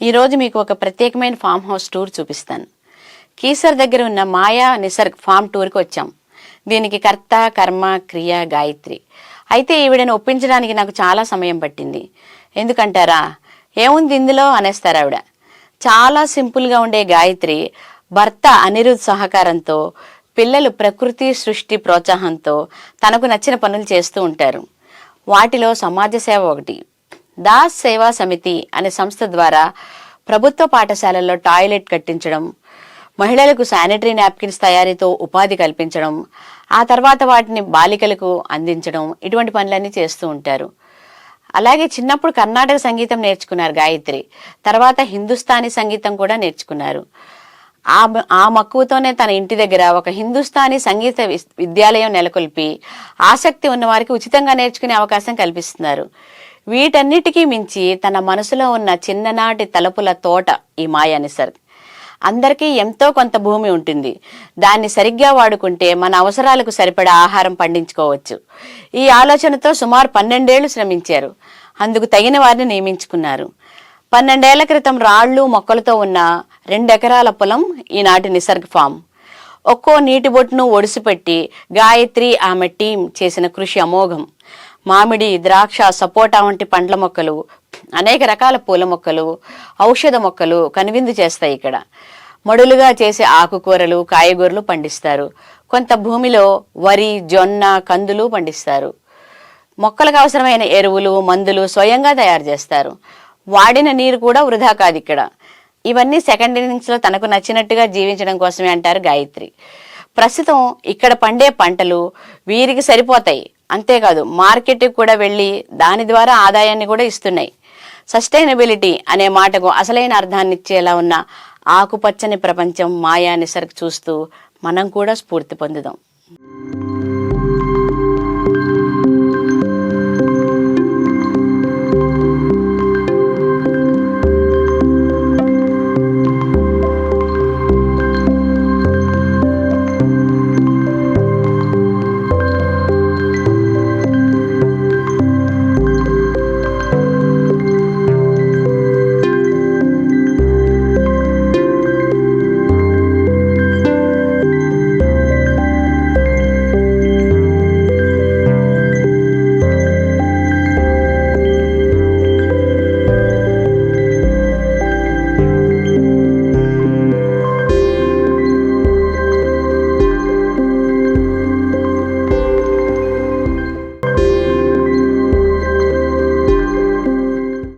ఈరోజు మీకు ఒక ప్రత్యేకమైన ఫామ్ హౌస్ టూర్ చూపిస్తాను. కీసర్ దగ్గర ఉన్న మాయా నిసర్గ్ ఫామ్ టూర్కి వచ్చాం. దీనికి కర్త, కర్మ, క్రియ గాయత్రి. అయితే ఈవిడని ఒప్పించడానికి నాకు చాలా సమయం పట్టింది. ఎందుకంటారా? ఏముంది ఇందులో అనేస్తారు ఆవిడ. చాలా సింపుల్గా ఉండే గాయత్రి భర్త అనిరుద్ సహకారంతో, పిల్లలు ప్రకృతి సృష్టి ప్రోత్సాహంతో తనకు నచ్చిన పనులు చేస్తూ ఉంటారు. వాటిలో సమాజ సేవ ఒకటి. దాస్ సేవా సమితి అనే సంస్థ ద్వారా ప్రభుత్వ పాఠశాలల్లో టాయిలెట్ కట్టించడం, మహిళలకు శానిటరీ నాప్కిన్స్ తయారీతో ఉపాధి కల్పించడం, ఆ తర్వాత వాటిని బాలికలకు అందించడం, ఇటువంటి పనులన్నీ చేస్తూ ఉంటారు. అలాగే చిన్నప్పుడు కర్ణాటక సంగీతం నేర్చుకున్నారు గాయత్రి. తర్వాత హిందుస్థానీ సంగీతం కూడా నేర్చుకున్నారు. ఆ మక్కువతోనే తన ఇంటి దగ్గర ఒక హిందుస్థానీ సంగీత విద్యాలయం నెలకొల్పి ఆసక్తి ఉన్న వారికి ఉచితంగా నేర్చుకునే అవకాశం కల్పిస్తున్నారు. వీటన్నిటికీ మించి తన మనసులో ఉన్న చిన్ననాటి తలుపుల తోట ఈ మాయా నిసర్గ్. అందరికీ ఎంతో కొంత భూమి ఉంటుంది. దాన్ని సరిగ్గా వాడుకుంటే మన అవసరాలకు సరిపడా ఆహారం పండించుకోవచ్చు. ఈ ఆలోచనతో సుమారు 12 ఏళ్లు శ్రమించారు. అందుకు తగిన వారిని నియమించుకున్నారు. 12 ఏళ్ల క్రితం రాళ్లు మొక్కలతో ఉన్న 2 ఎకరాల పొలం ఈనాటి నిసర్గ్ ఫామ్. ఒక్కో నీటి బొట్టును ఒడిసిపెట్టి గాయత్రి, ఆమె టీం చేసిన కృషి అమోఘం. మామిడి, ద్రాక్ష, సపోటా వంటి పండ్ల మొక్కలు, అనేక రకాల పూల మొక్కలు, ఔషధ మొక్కలు కనువిందు చేస్తాయి. ఇక్కడ మడులుగా చేసే ఆకుకూరలు, కాయగూరలు పండిస్తారు. కొంత భూమిలో వరి, జొన్న, కందులు పండిస్తారు. మొక్కలకు అవసరమైన ఎరువులు, మందులు స్వయంగా తయారు చేస్తారు. వాడిన నీరు కూడా వృధా కాదు ఇక్కడ. ఇవన్నీ సెకండ్ ఇన్నింగ్స్ లో తనకు నచ్చినట్టుగా జీవించడం కోసమే అంటారు గాయత్రి. ప్రస్తుతం ఇక్కడ పండే పంటలు వీరికి సరిపోతాయి. అంతేకాదు మార్కెట్కి కూడా వెళ్ళి దాని ద్వారా ఆదాయాన్ని కూడా ఇస్తున్నాయి. సస్టైనబిలిటీ అనే మాటకు అసలైన అర్థాన్ని ఇచ్చేలా ఉన్న ఆకుపచ్చని ప్రపంచం మాయా నిసర్గ్ చూస్తూ మనం కూడా స్ఫూర్తి పొందుదాం.